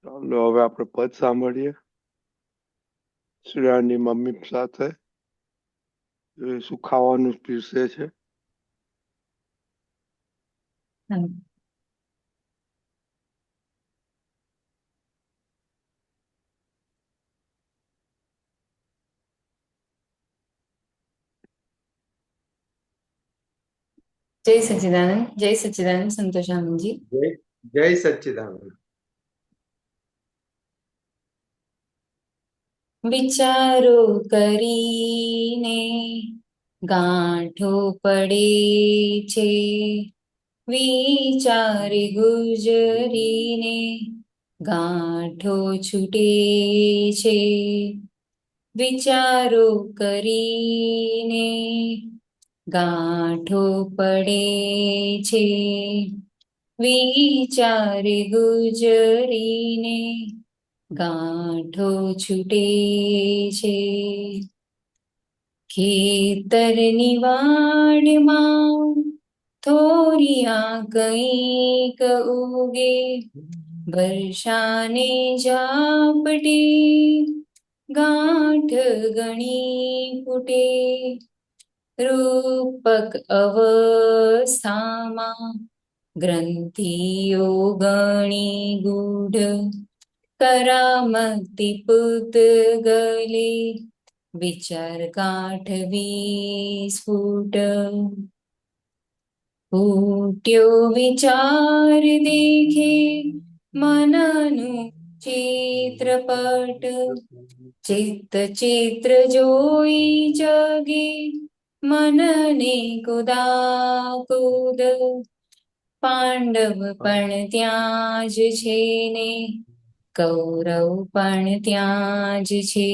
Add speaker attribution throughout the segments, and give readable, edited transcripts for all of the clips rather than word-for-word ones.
Speaker 1: ચાલો હવે આપણે પદ સાંભળીએ. શ્રેયાની મમ્મી સાથે એ શું ખાવાનું પીરસે છે.
Speaker 2: હમ. જય સચ્ચિદાનંદ સંતોષાનંદજી.
Speaker 3: જય જય સચ્ચિદાનંદ.
Speaker 2: વિચારો કરીને ગાંઠો પડે છે, વિચારે ગુજરીને ગાંઠો છૂટે છે. વિચારો કરીને ગાંઠો પડે છે, વિચારે ગુજરીને ગાંઠો છૂટે છે. ખેતરની વાડમાં થોરિયા કંઈક ઉગે, વર્ષાને ઝાપટે ગાંઠ ગણી ફૂટે. રૂપક અવસ્થામાં ગ્રંથિઓ ગણી ગૂઢ, કરામતી પૂતગલે વિચાર ગાંઠ વિસ્ફુટ. ફૂટ્યો વિચાર દેખે મનનું ચિત્રપટ, ચિત્ત ચિત્ર જોઈ જગે મનને કુદાકુદ. પાંડવ પણ ત્યાં જ છે ને કૌરવ પણ ત્યાં જ છે,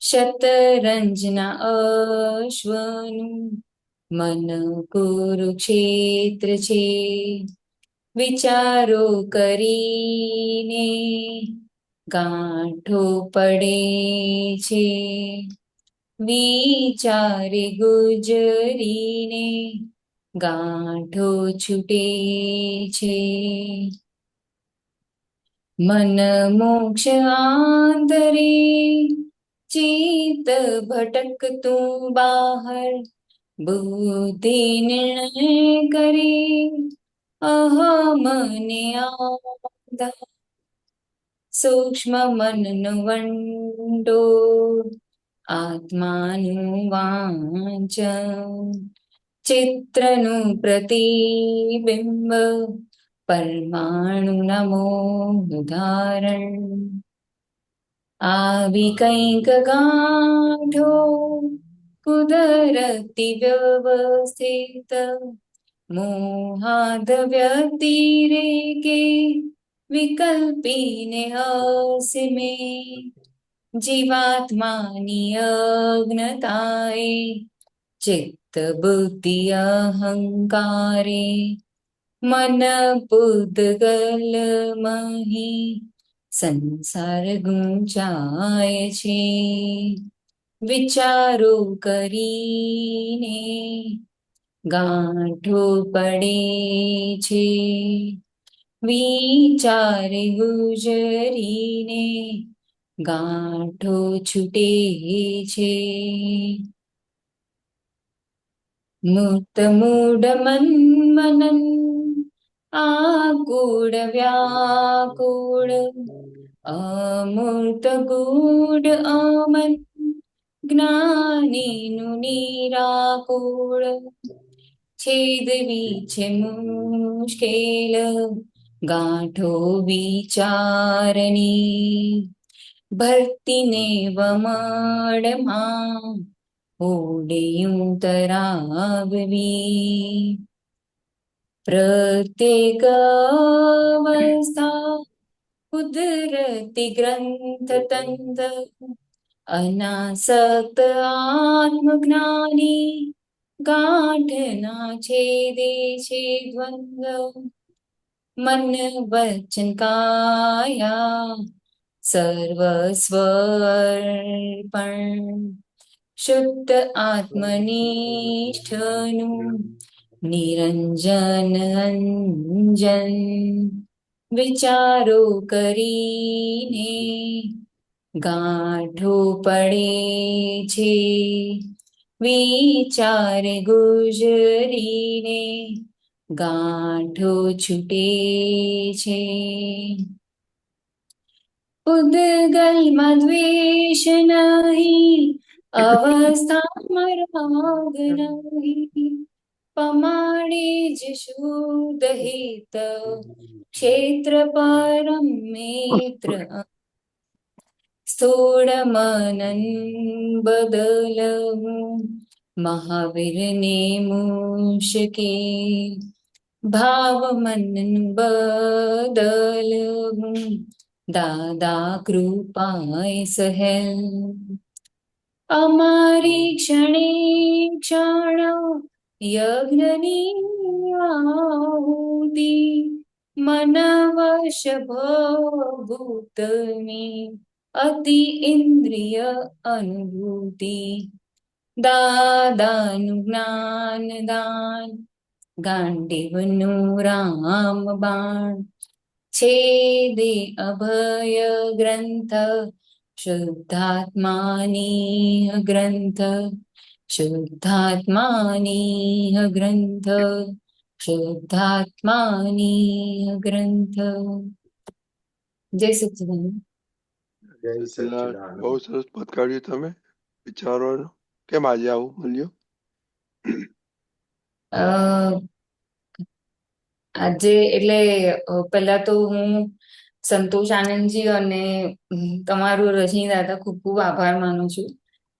Speaker 2: શતરંજના અશ્વનું મન કુરુક્ષેત્ર છે. વિચારો કરીને ગાંઠો પડે છે, વિચારે ગુજરીને ગાંઠો છૂટે છે. મન મોક્ષ આંતરે ચિત્ત ભટકતું બહાર, બુદ્ધિ નિર્ણય કરે અહમને આધાર. સૂક્ષ્મ મનનો વંડોળ આત્માનું વાંચન, ચિત્રનું પ્રતિબિંબ પરમાણુ નમો ઉદાહરણ. આવી કંઈક ગાંઠો કુદરતી વ્યવસ્થિત, મોહાદ વ્યતિરેકે વિકલ્પીને અસીમે. જીવાત્માની અજ્ઞતાએ ચિત્ત બુદ્ધિ અહંકારે, મન પૂતગલ મહી સંસાર ગુંચાય છે. વિચારો કરીને ગાંઠો પડે છે, વિચારે ગુજરીને ગાંઠો છૂટે છે. મુક્ત મૂઢ મનન આકૂળ વ્યાકૂળ, અમૂર્ત ગૂઢ અમન જ્ઞાનીનું નિરાકુળ. છેદવી છે મુશ્કેલ ગાંઠો વિચારની, ભરતીને વમળમાં ઓડિયું તરાવવી. પ્રત્યેક અવસ્થા કુદરતી ગ્રંથ તંત્ર, અનાસક્ત આત્મજ્ઞાની ગાંઠના છેદે છે દ્વંદ્વ. મન વચન કાયા સર્વસ્વર્પણ, શુદ્ધ આત્મનિષ્ઠનું નિરંજન અંજન. વિચારો કરીને ગાંઠો પડે છે, વિચાર ગુજરીને ગાંઠો છૂટે છે. ઉદ્ગલમાં દ્વેષ નહીં, અવસ્થામાં રાગ નહીં, પમાડે જ શુદ્ધ હિત, ક્ષેત્ર પરમ મિત્ર. સ્થૂળ મનન બદલવું મહાવીરને મુશ્કેલ, ભાવ મનન બદલવું દાદા કૃપાએ સહેલ. અમારી ક્ષણે ક્ષણ યજ્ઞની આહુતિ, મન વશ ભૂતની અતિ ઇન્દ્રિય અનુભૂતિ. દાદાનું જ્ઞાન દાન, ગાંડીવનું રામ બાણ, છેદે અભય ગ્રંથ, શુદ્ધાત્માની ગ્રંથ, શુદ્ધાત્માની ગ્રંથ, શુદ્ધાત્માની ગ્રંથ. જય સચ્ચિદાનંદ.
Speaker 3: જય
Speaker 1: બહુ
Speaker 3: સચ્ચિદાનંદ.
Speaker 1: સરસ પદ કાઢ્યું તમે વિચારોનું. કેમ આજે આવું મળ્યું?
Speaker 2: આજે એટલે પહેલા તો હું સંતોષ આનંદજી અને તમારું રજની દાદા ખૂબ ખૂબ આભાર માનું છું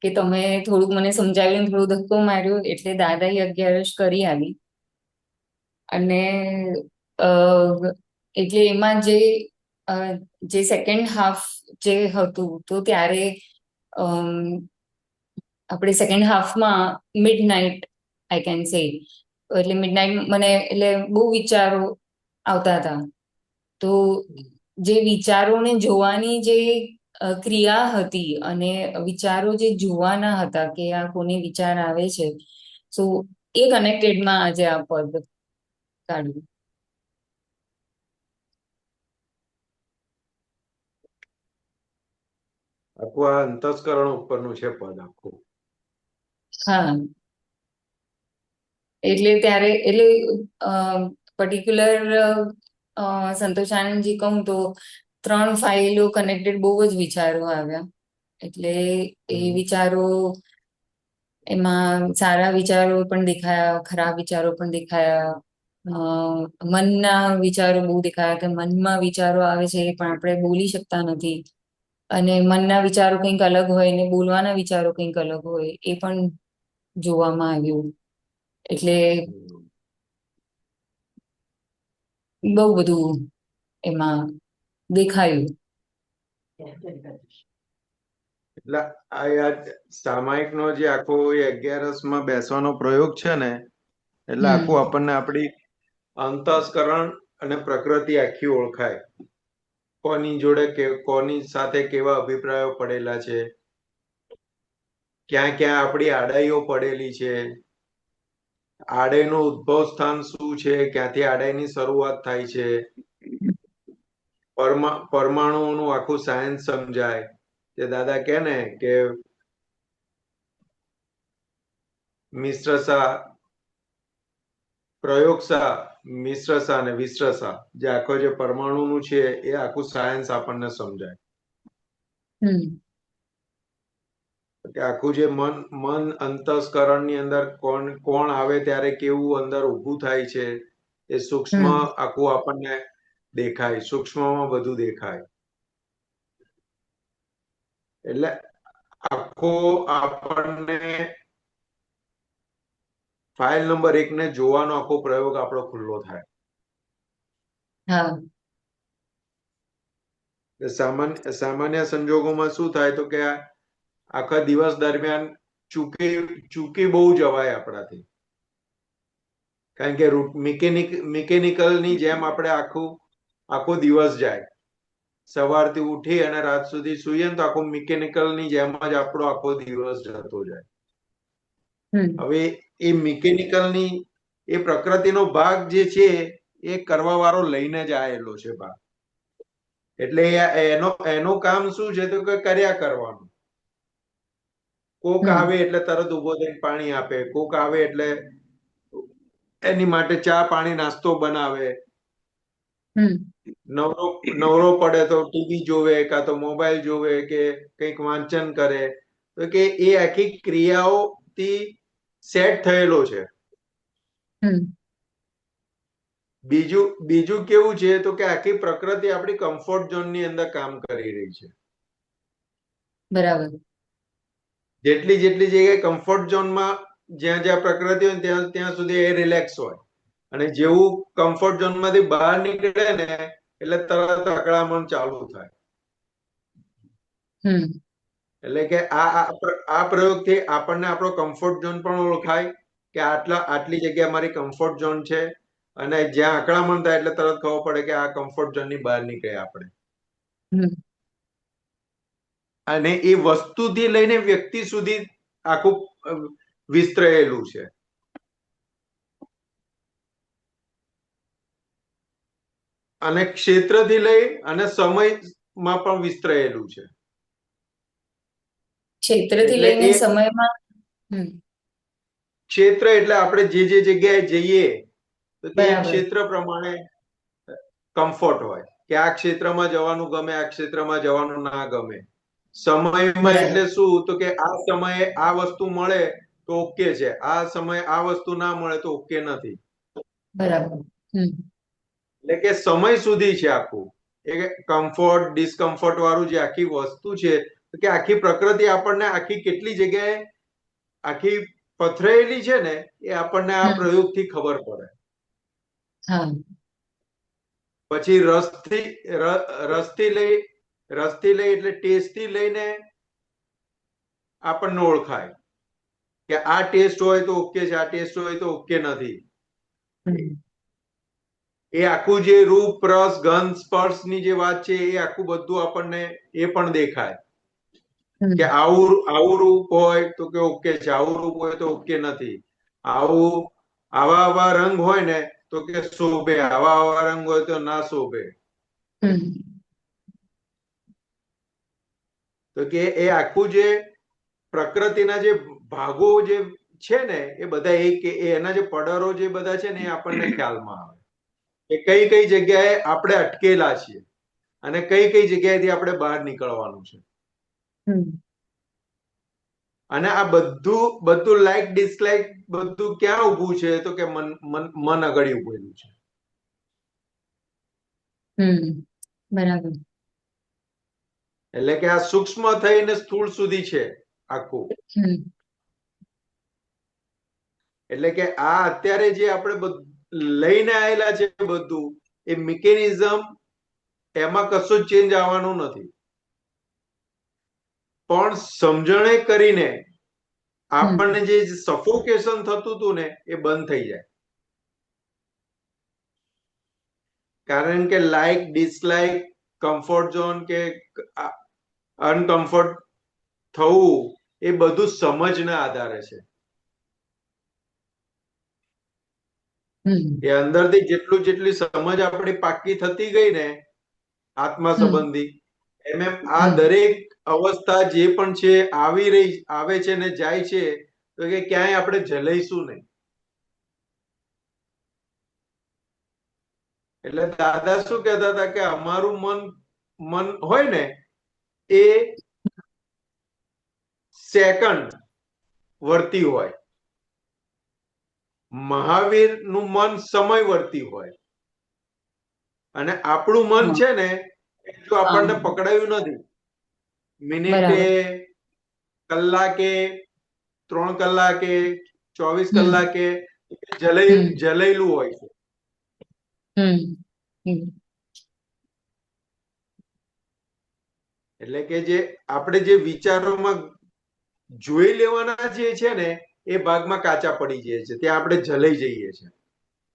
Speaker 2: કે તમે થોડુંક મને સમજાવ્યું, થોડો ધક્કો માર્યો એટલે દાદાએ 11 કરી આવી. અને એટલે એમાં જે સેકન્ડ હાફ જે હતું તો ત્યારે આપણે સેકન્ડ હાફમાં મિડનાઇટ આઈ કેન સે, એટલે મિડનાઇટ મને એટલે બહુ વિચારો આવતા હતા. તો જે વિચારોને જોવાની જે ક્રિયા હતી અને વિચારો જે જોવાના હતા કે આ કોને વિચાર આવે છે, સો એ કનેક્ટેડમાં આજે આ પદ કાઢ્યું.
Speaker 3: આખું આ અંતસ્કરણ ઉપરનું છે પદ આખું.
Speaker 2: હા, એટલે ત્યારે એટલે પર્ટિક્યુલર સંતોષ આનંદજી કહું તો 3 ફાઇલો કનેક્ટેડ બહુ જ વિચારો આવ્યા. એટલે એ વિચારો એમાં સારા વિચારો પણ દેખાયા, ખરાબ વિચારો પણ દેખાયા, મનના વિચારો બહુ દેખાયા કે મનમાં વિચારો આવે છે પણ આપણે બોલી શકતા નથી, અને મનના વિચારો કંઈક અલગ હોય ને બોલવાના વિચારો કંઈક અલગ હોય એ પણ જોવામાં આવ્યું. એટલે બહુ બધું એમાં દેખાયું.
Speaker 3: એટલે આ સામાયિકનો જે આખો 11માં બેસવાનો પ્રયોગ છે ને, એટલે આખું આપણને આપણી અંતસ્કરણ અને પ્રકૃતિ આખી ઓળખાય. કોની જોડે કોની સાથે કેવા અભિપ્રાયો પડેલા છે, ક્યાં ક્યાં આપણી આડાઈઓ પડેલી છે, આડાઈનું ઉદ્ભવ સ્થાન શું છે, ક્યાંથી આડાઈની શરૂઆત થાય છે, પરમાણુઓનું આખું સાયન્સ સમજાય. જે દાદા કહે ને કે મિશ્રસા, પ્રયોગસા, મિશ્રસા અને વિશ્રસા, જે આખો જે પરમાણુનું છે એ આખું સાયન્સ આપણને સમજાય. કે આખું જે મન અંતસ્કરણની અંદર કોણ આવે ત્યારે કેવું અંદર ઊભું થાય છે એ સૂક્ષ્મ આખું આપણને દેખાય, સૂક્ષ્મમાં બધું દેખાય. એટલે આખો આપણને ફાઇલ નંબર 1 ને જોવાનો આખો પ્રયોગ આપણો ખુલ્લો થાય. સામાન્ય સંજોગોમાં શું થાય તો કે આખા દિવસ દરમિયાન ચૂકી બહુ જવાય આપણાથી, કારણ કે મિકેનિકલની જેમ આપણે આખો દિવસ જાય. સવારથી ઉઠી અને રાત સુધી સૂઈએ તો આખો મિકેનિકલની જેમ જ આપણો આખો દિવસ જતો જાય. હવે એ મિકેનિકલની એ પ્રકૃતિનો ભાગ જે છે એ કરવા વાળો લઈને જ આવેલો છે ભાગ. એટલે એનું કામ શું છે તો કે કર્યા કરવાનું. કોક
Speaker 2: હમ
Speaker 3: આવે એટલે તરત ઉભો થઈને પાણી આપે, કોક આવે એટલે એની માટે ચા પાણી નાસ્તો બનાવે,
Speaker 2: હમ
Speaker 3: નવરો નવરો પડે તો ટીવી જોવે કાં તો મોબાઈલ જોવે કે કંઈક વાંચન કરે, તો કે એ આખી ક્રિયાઓથી સેટ થયેલો છે.
Speaker 2: હમ
Speaker 3: બીજું બીજું કેવું છે તો કે આખી પ્રકૃતિ આપણી કમ્ફર્ટ ઝોન ની અંદર કામ કરી રહી છે.
Speaker 2: બરાબર.
Speaker 3: જેટલી જેટલી જગ્યાએ કમ્ફર્ટ ઝોનમાં જ્યાં જ્યાં પ્રકૃતિ હોય ત્યાં ત્યાં સુધી એ રિલેક્સ હોય, અને જેવું કમ્ફર્ટ ઝોન માંથી બહાર નીકળે ને એટલે તરત અકળામણ ચાલુ થાય.
Speaker 2: હમ
Speaker 3: એટલે કે આ પ્રયોગથી આપણને આપણો કમ્ફર્ટ ઝોન પણ ઓળખાય કે આટલી જગ્યા મારી કમ્ફર્ટ ઝોન છે, અને જ્યાં અકળામણ થાય એટલે તરત ખબર પડે કે આ કમ્ફર્ટ ઝોન ની બહાર નીકળે આપણે.
Speaker 2: હમ
Speaker 3: અને એ વસ્તુથી લઈને વ્યક્તિ સુધી આખું વિસ્તરેલું છે. અને ક્ષેત્રથી લઈ અને સમયમાં પણ વિસ્તરેલું છે.
Speaker 2: ક્ષેત્રથી
Speaker 3: એટલે
Speaker 2: લઈને
Speaker 3: એ
Speaker 2: સમયમાં. હમ
Speaker 3: ક્ષેત્ર એટલે આપણે જે જગ્યાએ જઈએ તો તે
Speaker 2: બરાબર.
Speaker 3: ક્ષેત્ર પ્રમાણે કમ્ફર્ટ હોય કે આ ક્ષેત્રમાં જવાનું ગમે, આ ક્ષેત્રમાં જવાનું ના ગમે. સમયમાં
Speaker 2: બરાબર.
Speaker 3: એટલે શું તો કે આ સમયે આ વસ્તુ મળે તો ઓકે છે, આ સમયે આ વસ્તુ ના મળે તો ઓકે નથી.
Speaker 2: બરાબર. હમ
Speaker 3: એટલે કે સમય સુધી છે આખું. એ કમ્ફર્ટ ડિસ્કમ્ફર્ટ વાળું જે આખી વસ્તુ છે કે આખી પ્રકૃતિ આપણને આખી કેટલી જગ્યાએ આખી પથરાયેલી છે ને એ આપણને આ
Speaker 2: હમ
Speaker 3: પ્રયોગથી ખબર પડે.
Speaker 2: હા.
Speaker 3: પછી રસથી લઈ એટલે ટેસ્ટથી લઈને આપણને ઓળખાય કે આ ટેસ્ટ હોય તો ઓકે છે, આ ટેસ્ટ હોય તો ઓકે નથી.
Speaker 2: હમ
Speaker 3: એ આખું જે રૂપ રસ ગંધ સ્પર્શની જે વાત છે એ આખું બધું આપણને એ પણ દેખાય
Speaker 2: હમ
Speaker 3: કે આવું રૂપ હોય તો કે ઓકે છે, આવું રૂપ હોય તો ઓકે નથી. આવા રંગ હોય ને તો કે શોભે, આવા રંગ હોય તો ના શોભે.
Speaker 2: હમ
Speaker 3: તો કે એ આખું જે પ્રકૃતિના જે ભાગો જે છે ને એ બધા એના જે પડરો જે બધા છે ને એ આપણને ખ્યાલમાં આવે કે કઈ કઈ જગ્યાએ આપણે અટકેલા છીએ અને કઈ કઈ જગ્યાએથી આપણે બહાર નીકળવાનું છે.
Speaker 2: હમ
Speaker 3: અને આ બધું બધું લાઈક ડિસલાઈક બધું ક્યાં ઉભું છે તો કે મન અગડી ઉભેલું છે.
Speaker 2: બરાબર.
Speaker 3: એટલે કે આ સૂક્ષ્મ થઈને સ્થૂળ સુધી છે આખું.
Speaker 2: હમ
Speaker 3: એટલે કે આ અત્યારે જે આપણે લઈને આવેલા છે બધું એ મિકેનિઝમ, એમાં કશું જ ચેન્જ આવવાનું નથી, પણ સમજણે કરીને
Speaker 2: હમ
Speaker 3: આપણને જે સફોકેશન થતું હતું ને એ બંધ થઈ જાય. કારણ કે લાઈક ડિસલાઈક, કમ્ફર્ટ ઝોન કે અનકમ્ફર્ટ થવું એ બધું સમજના આધારે છે.
Speaker 2: હમ
Speaker 3: એ અંદરથી જેટલી સમજ આપણી પાકી થતી ગઈ ને આત્મા
Speaker 2: હમ
Speaker 3: સંબંધી, એમ આ
Speaker 2: હમ
Speaker 3: દરેક અવસ્થા જે પણ છે આવે છે ને જાય છે તો કે ક્યાંય આપણે જલાઈશું નહીં. એટલે દાદા શું કહેતા હતા કે અમારું મન હોય ને એ સેકન્ડ વર્તી હોય, મહાવીર નું મન સમયવર્તી હોય, અને આપણું મન
Speaker 2: હા
Speaker 3: છે ને એ જો
Speaker 2: હા
Speaker 3: આપણને પકડાયું નથી મિનિટે,
Speaker 2: બરાબર.
Speaker 3: કલાકે, 3 કલાકે, 24
Speaker 2: હમ
Speaker 3: કલાકે
Speaker 2: હમ
Speaker 3: જલાયેલું હોય છે.
Speaker 2: હમ હમ
Speaker 3: એટલે કે જે આપણે જે વિચારોમાં જોઈ લેવાના જે છે ને એ ભાગમાં કાચા પડી જાય છે, ત્યાં આપણે જલાઈ જઈએ છીએ.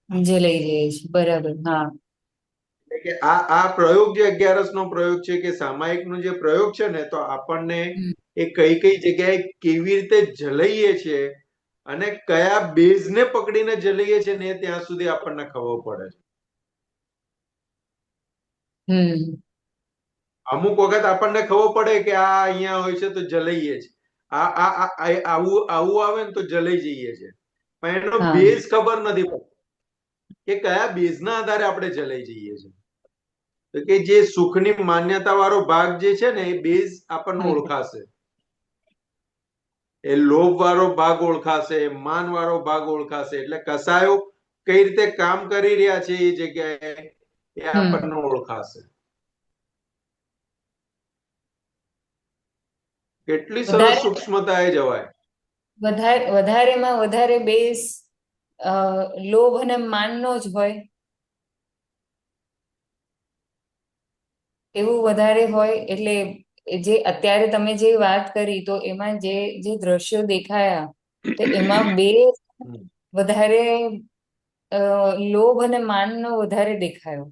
Speaker 2: જે લઈ જઈએ છે. બરાબર. હા.
Speaker 3: એટલે કે આ પ્રયોગ જે 11 નો પ્રયોગ છે કે સામાયિક નો જે પ્રયોગ છે ને તો આપણને
Speaker 2: હમ
Speaker 3: એ કઈ કઈ જગ્યાએ કેવી રીતે જલાઈએ છે અને કયા બેઝને પકડીને જલાઈએ છે ને ત્યાં સુધી આપણને ખબર પડે છે.
Speaker 2: હમ
Speaker 3: અમુક વખત આપણને ખબર પડે કે આ અહીંયા હોય છે તો જલાઈએ છે, આવું આવું આવે ને તો જલાઈ જઈએ છે, પણ એનો
Speaker 2: હા
Speaker 3: બેઝ ખબર નથી પડતો કે કયા બેઝના આધારે આપણે જલાઈ જઈએ છીએ. તો કે જે સુખની માન્યતા વાળો ભાગ જે છે ને એ બેઝ આપણને
Speaker 2: હમ
Speaker 3: ઓળખાશે, એ લોભ વાળો ભાગ ઓળખાશે, માન વાળો ભાગ ઓળખાશે, એટલે કસાયો કઈ રીતે કામ કરી રહ્યા છે એ જગ્યાએ એ
Speaker 2: હમ
Speaker 3: આપણને ઓળખાશે. કેટલી સરસ
Speaker 2: વધારે
Speaker 3: સૂક્ષ્મતા એ જવાય.
Speaker 2: વધારેમાં વધારે બેઝ લોભ અને માનનો જ હોય એવું વધારે હોય, એટલે જે અત્યારે તમે જે વાત કરી તો એમાં જે જે દ્રશ્યો દેખાયા તો એમાં બેઝ
Speaker 3: હમ.
Speaker 2: વધારે લોભ અને માનનો વધારે દેખાયો.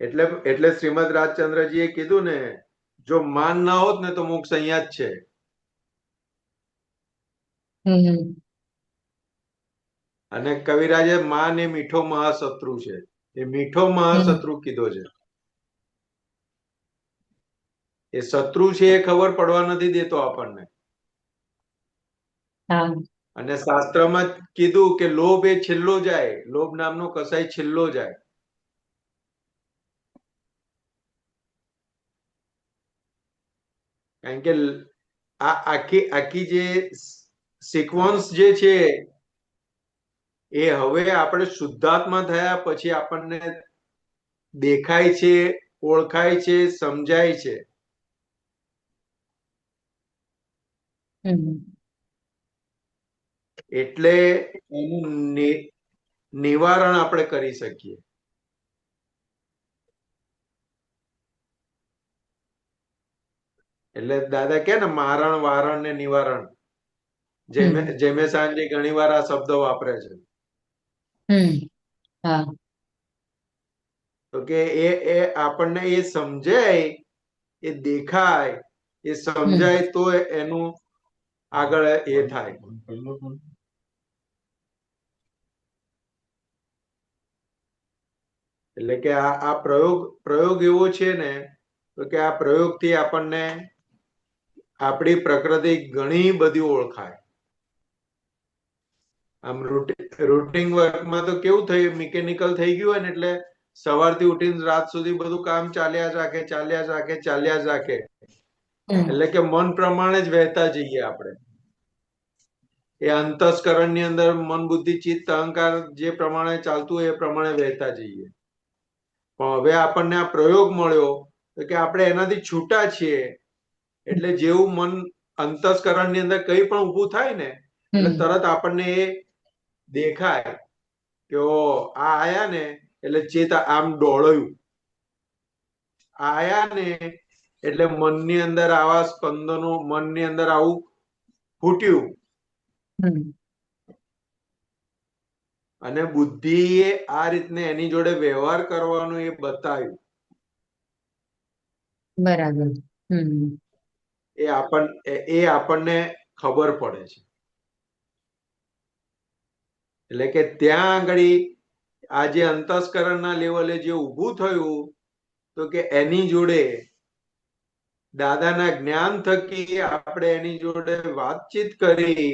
Speaker 3: એટલે એટલે શ્રીમદ રાજચંદ્રજીએ કીધું ને, જો માન ના હોત ને તો મોક્ષ અહીંયા જ છે.
Speaker 2: હમ
Speaker 3: અને કવિરાજે માન એ મીઠો મહાશત્રુ છે, એ મીઠો
Speaker 2: હમ
Speaker 3: મહાશત્રુ કીધો છે. એ શત્રુ છે એ ખબર પડવા નથી દેતો આપણને.
Speaker 2: હા
Speaker 3: અને શાસ્ત્રમાં કીધું કે લોભ એ છેલ્લો જાય, લોભ નામનો કસાય છેલ્લો જાય. કારણ કે આ આખી આખી જે સિક્વન્સ જે છે એ હવે આપણે શુદ્ધાત્મા થયા પછી આપણને દેખાય છે, ઓળખાય છે, સમજાય છે.
Speaker 2: હમ
Speaker 3: એટલે એનું નિવારણ આપણે કરી શકીએ. એટલે દાદા કે ને મારણ વારણ ને નિવારણ, જેમે સાંજે ઘણી વાર આ શબ્દો વાપરે છે.
Speaker 2: હા
Speaker 3: તો કે એ આપણને એ સમજાય, એ દેખાય, એ
Speaker 2: હમ
Speaker 3: સમજાય તો એનું આગળ એ થાય. એટલે કે આ પ્રયોગ પ્રયોગ એવો છે ને, તો કે આ પ્રયોગથી આપણને આપણી પ્રકૃતિ ઘણી બધી ઓળખાય. આમ રૂટિન વર્કમાં તો કેવું થયું, મિકેનિકલ થઈ ગયું હોય ને એટલે સવારથી ઉઠીને રાત સુધી બધું કામ ચાલ્યા જ રાખે, ચાલ્યા જ રાખે, ચાલ્યા જ રાખે. એટલે કે મન પ્રમાણે જ વહેતા જઈએ આપણે. એ અંતસ્કરણની અંદર મન, બુદ્ધિ, ચિત્ત, અહંકાર જે પ્રમાણે ચાલતું હોય એ પ્રમાણે વહેતા જઈએ. પણ હવે આપણને આ પ્રયોગ મળ્યો તો કે આપણે એનાથી છૂટા છીએ. એટલે જેવું મન અંતસ્કરણની અંદર કઈ પણ ઊભું થાય ને એટલે તરત આપણને એ દેખાય કે ઓ આ આયા ને એટલે ચેત આમ દોડ્યું, આયા ને એટલે મનની અંદર આવા સ્પંદનો, મનની અંદર આવું ફૂટ્યું. અને બુદ્ધિએ આ રીતને એની જોડે વ્યવહાર કરવાનું એ બતાવ્યું.
Speaker 2: બરાબર.
Speaker 3: એ આપણને ખબર પડે છે. એટલે કે ત્યાં આગળ આ જે અંતસ્કરણના લેવલે જે ઊભું થયું તો કે એની જોડે દાદાના જ્ઞાન થકી આપણે એની જોડે વાતચીત કરી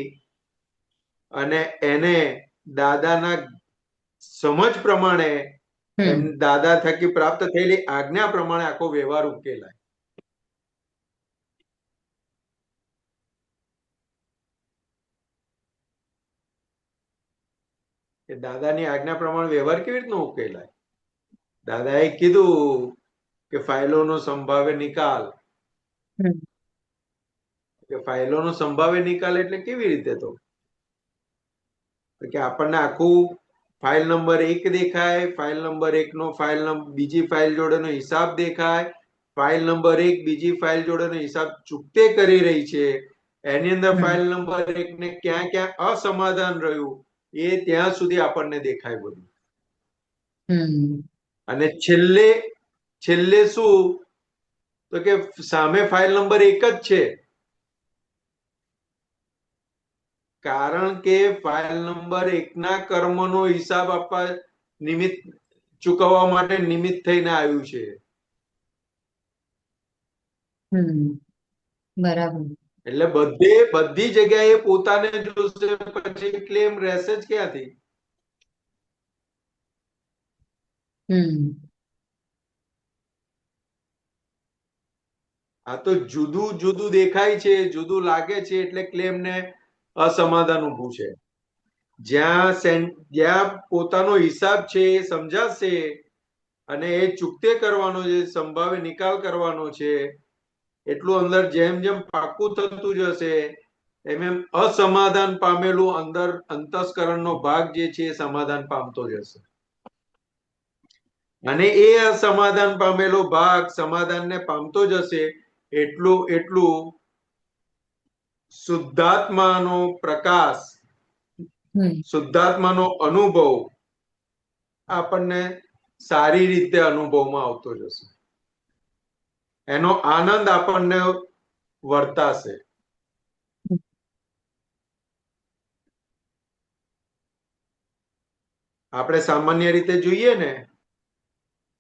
Speaker 3: અને એને દાદાના સમજ પ્રમાણે, એમ દાદા થકી પ્રાપ્ત થયેલી આજ્ઞા પ્રમાણે આખો વ્યવહાર ઉકેલાય. કે દાદાની આજ્ઞા પ્રમાણે વ્યવહાર કેવી રીતનો ઉકેલાય? દાદાએ કીધું કે ફાઇલોનો સંભાવે નિકાલ. કે ફાઇલોનો સંભાવે નિકાલ એટલે કેવી રીતે? તો કે આપણને આખું ફાઇલ નંબર 1 દેખાય, ફાઇલ નંબર 1 નો બીજી ફાઇલ જોડેનો હિસાબ દેખાય, ફાઇલ નંબર 1 બીજી ફાઇલ જોડેનો હિસાબ ચૂકતે કરી રહી છે, એની અંદર ફાઇલ નંબર 1 ને ક્યાં ક્યાં અસમાધાન રહ્યું એ ત્યાં સુધી આપણને દેખાય બધું. અને છેલ્લે છેલ્લે શું? તો કે સામે ફાઇલ નંબર 1 જ છે, કારણ કે ફાઇલ નંબર 1 ના કર્મનો હિસાબ આપવા નિમિત્ત ચૂકવવા માટે નિમિત્ત થઈને આવ્યું છે.
Speaker 2: બરાબર.
Speaker 3: એટલે બધી જગ્યાએ પોતાને જોશે, પછી ક્લેમ રહેશે જ ક્યાંથી? આ તો જુદું જુદું દેખાય છે, જુદું લાગે છે, એટલે ક્લેમ ને અસમાધાન ઊભું છે. જ્યાં પોતાનો હિસાબ છે એ સમજાશે અને એ ચૂકતે કરવાનો છે, સંભાવે નિકાલ કરવાનો છે, એટલું અંદર જેમ જેમ પાકું થતું જશે એમ એમ અસમાધાન પામેલું અંદર અંતસ્કરણનો ભાગ જે છે એ સમાધાન પામતો જશે. અને એ અસમાધાન પામેલો ભાગ સમાધાનને પામતો જશે એટલું એટલું શુદ્ધાત્માનો પ્રકાશ, શુદ્ધાત્માનો અનુભવ આપણને સારી રીતે અનુભવમાં આવતો જશે. એનો આનંદ આપણને વર્તાશે. આપણે સામાન્ય રીતે જોઈએ ને,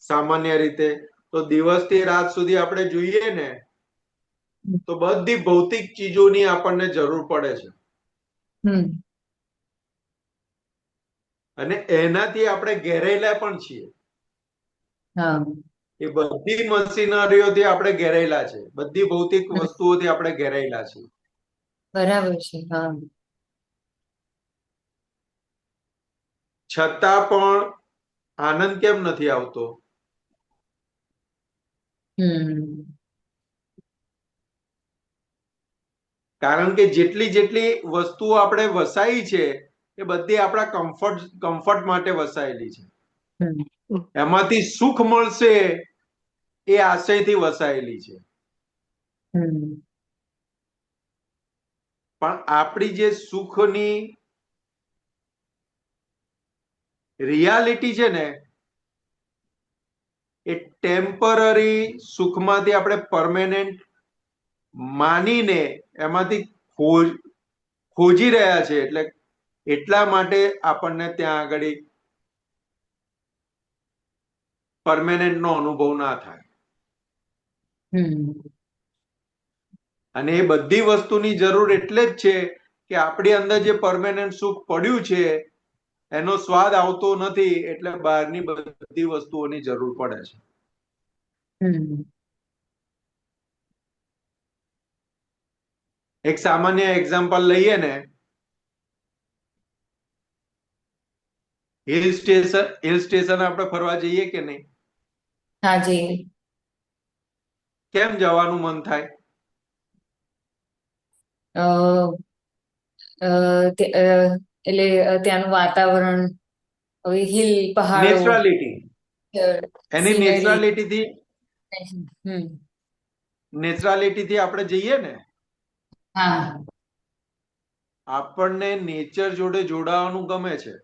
Speaker 3: સામાન્ય રીતે તો દિવસથી રાત સુધી આપણે જોઈએ ને તો બધી ભૌતિક ચીજોની આપણને જરૂર પડે છે. અને એનાથી આપણે ઘેરાયેલા પણ છીએ. એ બધી મશીનરીઓથી આપણે ઘેરાયેલા છે, બધી ભૌતિક વસ્તુઓથી આપણે ઘેરાયેલા છીએ.
Speaker 2: બરાબર છે.
Speaker 3: છતાં પણ આનંદ કેમ નથી આવતો? કારણ કે જેટલી જેટલી વસ્તુઓ આપણે વસાઈ છે એ બધી આપણા કમ્ફર્ટ માટે વસાયેલી છે. એમાંથી સુખ મળશે એ આશયથી વસાયેલી છે. પણ આપણી જે સુખની રિયાલિટી છે ને એ ટેમ્પરરી સુખમાંથી આપણે પરમેનન્ટ માનીને એમાંથી ખોજી રહ્યા છે. એટલે એટલા માટે આપણને ત્યાં આગળ પરમેનન્ટ નો અનુભવ ના થાય. અને એ બધી વસ્તુની જરૂર એટલે જ છે કે આપણી અંદર જે પરમેનન્ટ સુખ પડ્યું છે એનો સ્વાદ આવતો નથી, એટલે બહારની બધી વસ્તુઓની જરૂર પડે છે. એક સામાન્ય એક્ઝામ્પલ લઈએ ને, હિલ સ્ટેશન આપણે ફરવા જઈએ કે નહીં?
Speaker 2: હા જી.
Speaker 3: કેમ જવાનું મન થાય?
Speaker 2: એટલે ત્યાંનું વાતાવરણ, હવે હિલ, પહાડો,
Speaker 3: નેચરાલિટી, એની
Speaker 2: સિનરી.
Speaker 3: નેચરાલિટી થી આપણે જઈએ ને,
Speaker 2: હા.
Speaker 3: આપણને નેચર જોડે જોડાવાનું ગમે છે,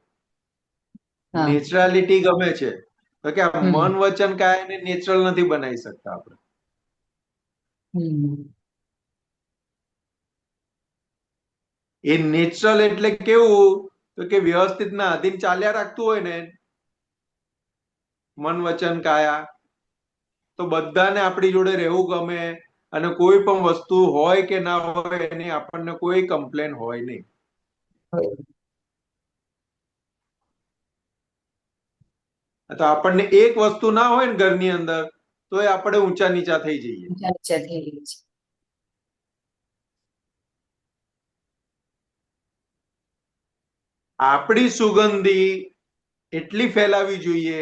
Speaker 3: નેચરાલિટી ગમે છે. તો કે આ મન વચન કાયાને નેચરલ નથી બનાવી શકતા આપણે. એ નેચરલ એટલે કેવું? તો કે વ્યવસ્થિત ના અધીન ચાલ્યા રાખતું હોય ને મન વચન કાયા, તો બધાને આપણી જોડે રહેવું ગમે અને કોઈ પણ વસ્તુ હોય કે ના હોય એની આપણને કોઈ કમ્પ્લેન હોય નહીં. તો આપણને એક વસ્તુ ના હોય ને ઘરની અંદર તો એ આપણે ઊંચા નીચા થઈ જઈએ. આપણી સુગંધી એટલી ફેલાવી જોઈએ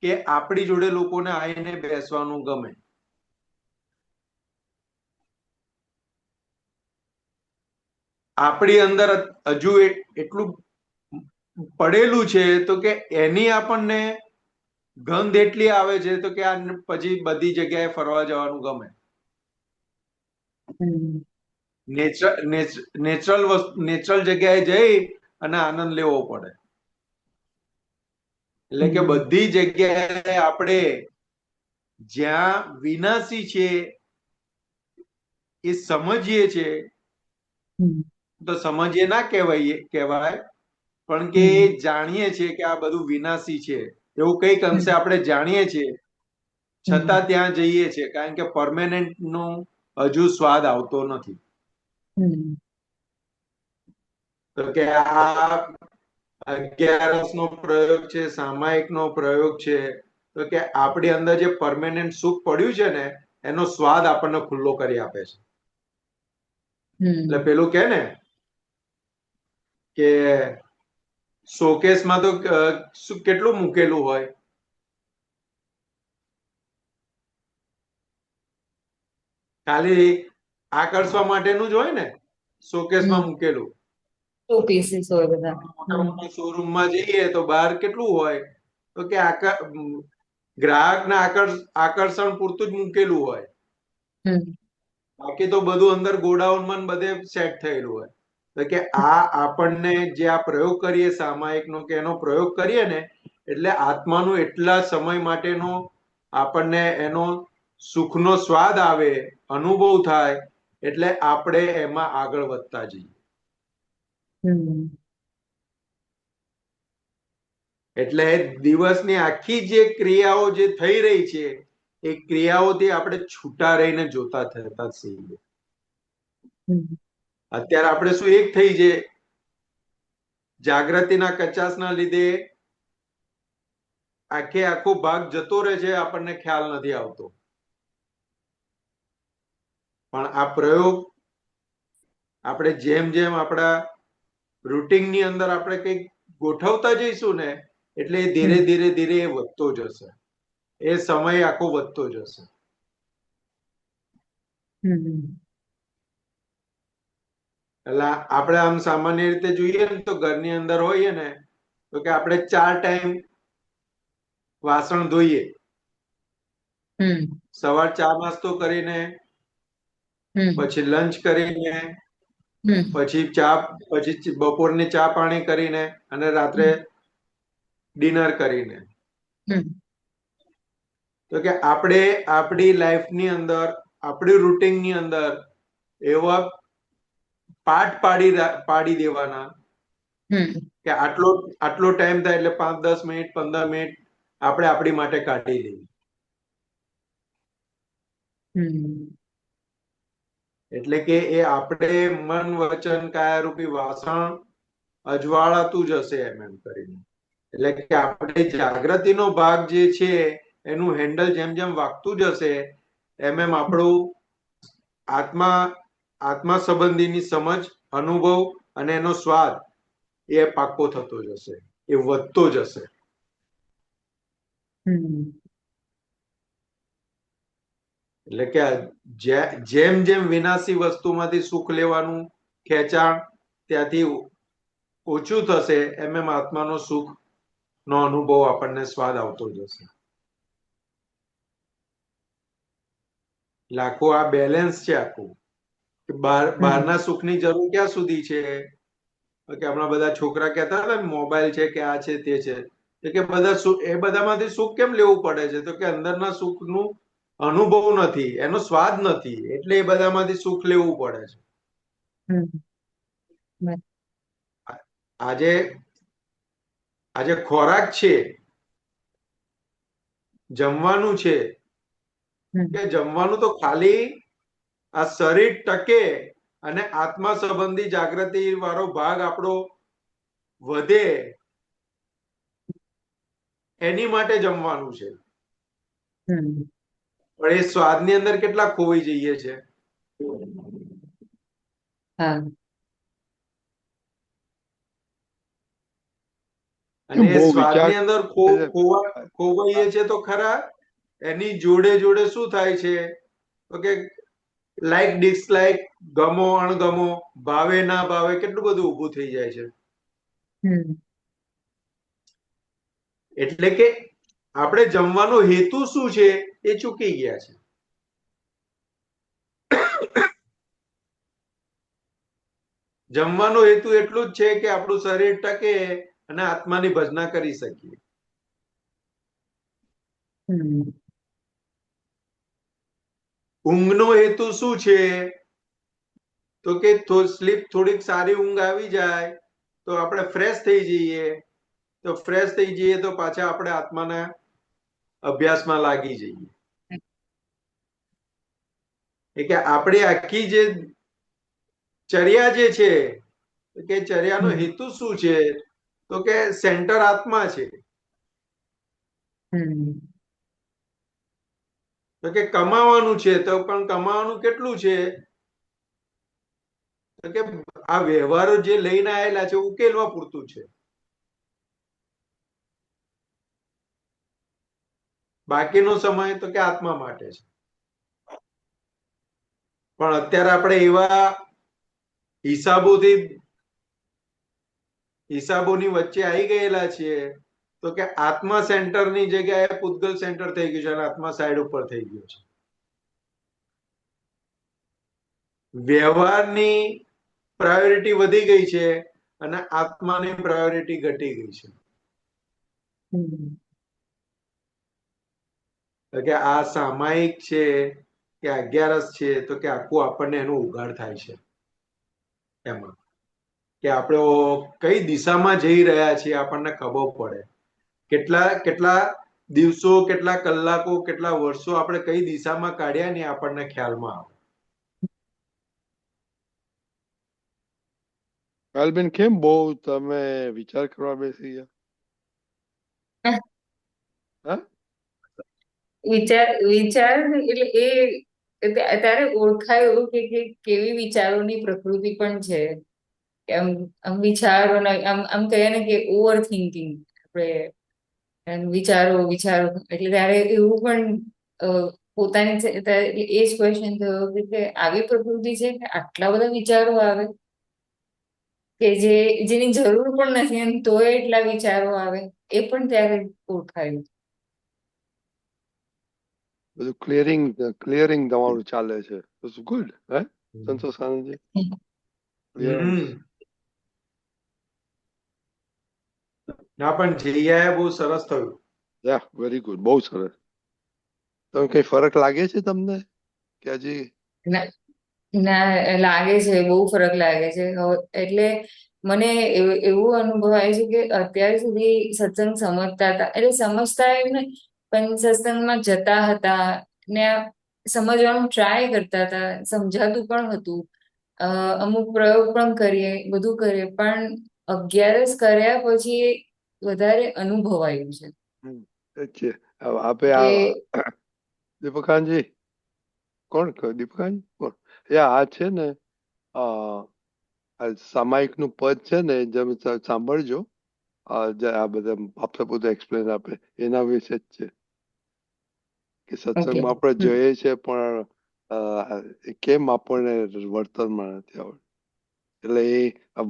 Speaker 3: કે આપણી જોડે લોકોને આવીને બેસવાનું ગમે. આપણી અંદર હજુ એટલું પડેલું છે તો કે એની આપણને ગંધ એટલી આવે છે તો કે આ પછી બધી જગ્યાએ ફરવા જવાનું ગમે. નેચરલ જગ્યાએ જઈ અને આનંદ લેવો પડે. એટલે કે બધી જગ્યાએ આપણે જ્યાં વિનાશી છે એ સમજીએ છે, તો સમજીએ ના કહેવાય, પણ કે જાણીએ છીએ કે આ બધું વિનાશી છે એવું કઈક અંશે આપણે જાણીએ છીએ,
Speaker 2: હમ
Speaker 3: છતાં ત્યાં જઈએ છીએ, કારણ કે પરમેનન્ટ નો હજુ સ્વાદ આવતો નથી.
Speaker 2: હમ
Speaker 3: તો કે આ 11 નો પ્રયોગ છે, સામાયિક નો પ્રયોગ છે, તો કે આપણી અંદર જે પરમેનન્ટ સુખ પડ્યું છે ને એનો સ્વાદ આપણને ખુલ્લો કરી આપે છે. એટલે
Speaker 2: હમ
Speaker 3: પેલું કે ને કે શોકેસમાં તો કેટલું મૂકેલું હોય, ખાલી આકર્ષવા માટેનું જ હોય ને, શોકેસમાં
Speaker 2: હમ
Speaker 3: મૂકેલું.
Speaker 2: ટુ પીસીસ હોય બધા.
Speaker 3: મોટા મોટા શોરૂમમાં જઈએ તો બહાર કેટલું હોય, તો કે ગ્રાહકના આકર્ષણ પૂરતું જ મૂકેલું હોય.
Speaker 2: હમ
Speaker 3: બાકી તો બધું અંદર ગોડાઉનમાં બધે સેટ થયેલું હોય. તો કે આ આપણને જે આ પ્રયોગ કરીએ સામાયિકનો કે એનો પ્રયોગ કરીએ ને એટલે આત્માનું એટલા સમય માટેનો આપણને એનો સુખનો સ્વાદ આવે, અનુભવ થાય, એટલે આપણે એમાં આગળ વધતા જઈએ.
Speaker 2: હમ
Speaker 3: એટલે દિવસની આખી જે ક્રિયાઓ જે થઈ રહી છે એ ક્રિયાઓથી આપણે છૂટા રહીને જોતા થતા છીએ.
Speaker 2: હમ
Speaker 3: અત્યારે આપણે શું એક થઈ છે, જાગૃતિના કચાશના લીધે આખો ભાગ જતો રહે છે, આપણને ખ્યાલ નથી આવતો. પણ આ પ્રયોગ આપણે જેમ જેમ આપણા રૂટિનની અંદર આપણે કંઈક ગોઠવતા જઈશું ને એટલે ધીરે
Speaker 2: હમ
Speaker 3: ધીરે ધીરે એ વધતો જશે, એ સમય આખો વધતો જશે.
Speaker 2: હમ
Speaker 3: એટલે આપણે આમ સામાન્ય રીતે જોઈએ ને તો ઘરની અંદર હોઈએ ને તો કે આપણે 4 ટાઈમ વાસણ ધોઈએ.
Speaker 2: હમ
Speaker 3: સવાર ચા નાસ્તો કરીને,
Speaker 2: હમ
Speaker 3: પછી લંચ કરીને,
Speaker 2: હમ
Speaker 3: પછી બપોરની ચા પાણી કરીને અને રાત્રે ડિનર કરીને.
Speaker 2: હમ
Speaker 3: તો કે આપણે આપણી લાઈફની અંદર, આપણી રૂટિનની અંદર એવા પાઠ પાડી દેવાના
Speaker 2: હમ
Speaker 3: કે આટલો આટલો ટાઈમ થાય એટલે 5-10 મિનિટ 15 મિનિટ આપણે આપણી માટે કાઢી લઈએ.
Speaker 2: હમ
Speaker 3: એટલે કે એ આપણે મન વચન કાયા રૂપી વાસણ અજવાળાતું જશે એમ કરીને. એટલે કે આપણે જાગૃતિનો ભાગ જે છે એનું હેન્ડલ જેમ જેમ વાગતું જશે એમ એમ આપણું આત્મા સંબંધીની સમજ, અનુભવ અને એનો સ્વાદ એ પાક્કો થતો જશે, એ વધતો જશે.
Speaker 2: હમ
Speaker 3: એટલે કે જેમ જેમ વિનાશી વસ્તુમાંથી સુખ લેવાનું ખેંચાણ ત્યાંથી ઓછું થશે એમ એમ આત્માનો સુખ નો અનુભવ આપણને સ્વાદ આવતો જશે. એટલે આખું આ બેલેન્સ છે આખું. બહારના સુખની જરૂર ક્યાં સુધી છે કે હમણાં બધા છોકરા કહેતા હતા ને મોબાઈલ છે કે આ છે તે છે, તો કે બધા સુખ, એ બધામાંથી સુખ કેમ લેવું પડે છે, તો કે અંદરના સુખનું અનુભવ નથી, એનો સ્વાદ નથી, એટલે એ બધામાંથી સુખ લેવું પડે છે. આજે આજે ખોરાક છે, જમવાનું છે, કે જમવાનું તો ખાલી આ શરીર ટકે અને આત્મા સંબંધી જાગૃતિ વાળો ભાગ આપણો વધે એની માટે જમવાનું છે. પણ એ સ્વાદની અંદર કેટલા ખોવાઈ જઈએ છે.
Speaker 2: હા
Speaker 3: અને એ
Speaker 1: બહુ વિચાર
Speaker 3: સ્વાદની અંદર ખોવાઈએ છે તો ખરા, એની જોડે જોડે શું થાય છે તો કે લાઈક ડિસલાઈક, ગમો અણગમો, ભાવે ના ભાવે કેટલું બધું ઊભું થઈ જાય છે. એટલે કે આપણે જમવાનો હેતુ શું છે એ ચૂકી ગયા છે. જમવાનો હેતુ એટલું જ છે કે આપણું શરીર ટકે અને આત્માની ભજના કરી શકીએ. ઊંઘનો હેતુ શું છે તો કે સ્લીપ, થોડીક સારી ઊંઘ આવી જાય તો આપણે ફ્રેશ થઈ જઈએ, તો ફ્રેશ થઈ જઈએ તો પાછા આપણે આત્માના અભ્યાસમાં લાગી જઈએ. એ કે આપણી આખી જે ચર્યા જે છે કે ચર્યાનો હેતુ શું છે, તો કે સેન્ટર આત્મા છે. તો કે કમાવાનું છે, તો પણ કમાવાનું કેટલું છે, તો કે આ વ્યવહારો જે લઈને આવેલા છે ઉકેલવા પૂરતું છે. બાકીનો સમય તો કે આત્મા માટે છે. પણ અત્યારે આપણે એવા હિસાબોની વચ્ચે આવી ગયેલા છીએ તો કે આત્મા સેન્ટરની જગ્યાએ પૂતગલ સેન્ટર થઈ ગયું છે અને આત્મા સાઈડ ઉપર થઈ ગયો છે. વ્યવહારની પ્રાયોરિટી વધી ગઈ છે અને આત્માની પ્રાયોરિટી ઘટી ગઈ છે. તો કે આ સામાયિક છે કે 11 છે તો કે આખું આપણને એનો ઉઘાડ થાય છે એમાં, કે આપણે કઈ દિશામાં જઈ રહ્યા છીએ આપણને ખબર પડે. કેટલા દિવસો, કેટલા કલાકો, કેટલા વર્ષો આપણે કઈ દિશામાં કાઢ્યા ને આપણને ખ્યાલમાં આવે.
Speaker 1: પાયલબેન, કેમ બહુ તમે વિચાર કરવા બેસી ગયા? હા,
Speaker 2: વિચાર એટલે ત્યારે ઓળખાયું કે કેવી વિચારોની પ્રકૃતિ પણ છે. આમ વિચારો આમ કહીએ ને કે ઓવર થિંકિંગ, આપણે વિચારો એટલે ત્યારે એવું પણ પોતાની એ જ ક્વેશ્ચન થયો કે આવી પ્રકૃતિ છે કે આટલા બધા વિચારો આવે કે જેની જરૂર પણ નથી અને તોય એટલા વિચારો આવે, એ પણ ત્યારે ઓળખાયું.
Speaker 1: બધું ક્લિયરિંગ તમારું ચાલે છે. It's good. Hey Santosh Anandji?
Speaker 3: ના પણ જઈએ બહુ સરસ થયું.
Speaker 1: યા, વેરી ગુડ, બહુ સરસ. તમે કઈ ફરક લાગે છે તમને કે હજી?
Speaker 2: ના, લાગે છે, બહુ ફરક લાગે છે. એટલે મને એવું અનુભવાય છે કે અત્યાર સુધી સત્સંગ સમજતા હતા, એટલે સમજતા એમ ને, પણ સત્સંગમાં જતા હતા ને સમજવાનું ટ્રાય કરતા હતા, સમજાતું પણ હતું, અમુક પ્રયોગ પણ કરીએ, બધું કરીએ, પણ 11 કર્યા પછી વધારે અનુભવાયું છે.
Speaker 1: આપે દીપકાનજી, કોણ દીપકાનજી કોણ? આ છે ને સામાયિક નું પદ છે ને, જેમ સાંભળજો. આ બધા આપણે બધું એક્સપ્લેન આપે એના વિશે જ છે કે સત્સંગમાં આપણે જોઈએ છે પણ કેમ આપણને વર્તનમાં નથી આવડતું. એટલે એ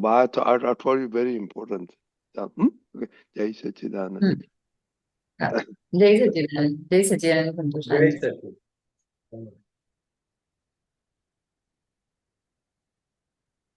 Speaker 1: વાત અઠવાડિયું વેરી ઇમ્પોર્ટન્ટ છે. જય સચ્ચિદાનંદ.
Speaker 2: જય સચ્ચિદાનંદ. જય સચ્ચિદાનંદ સંતોષ.
Speaker 3: જય સચિદાનંદ.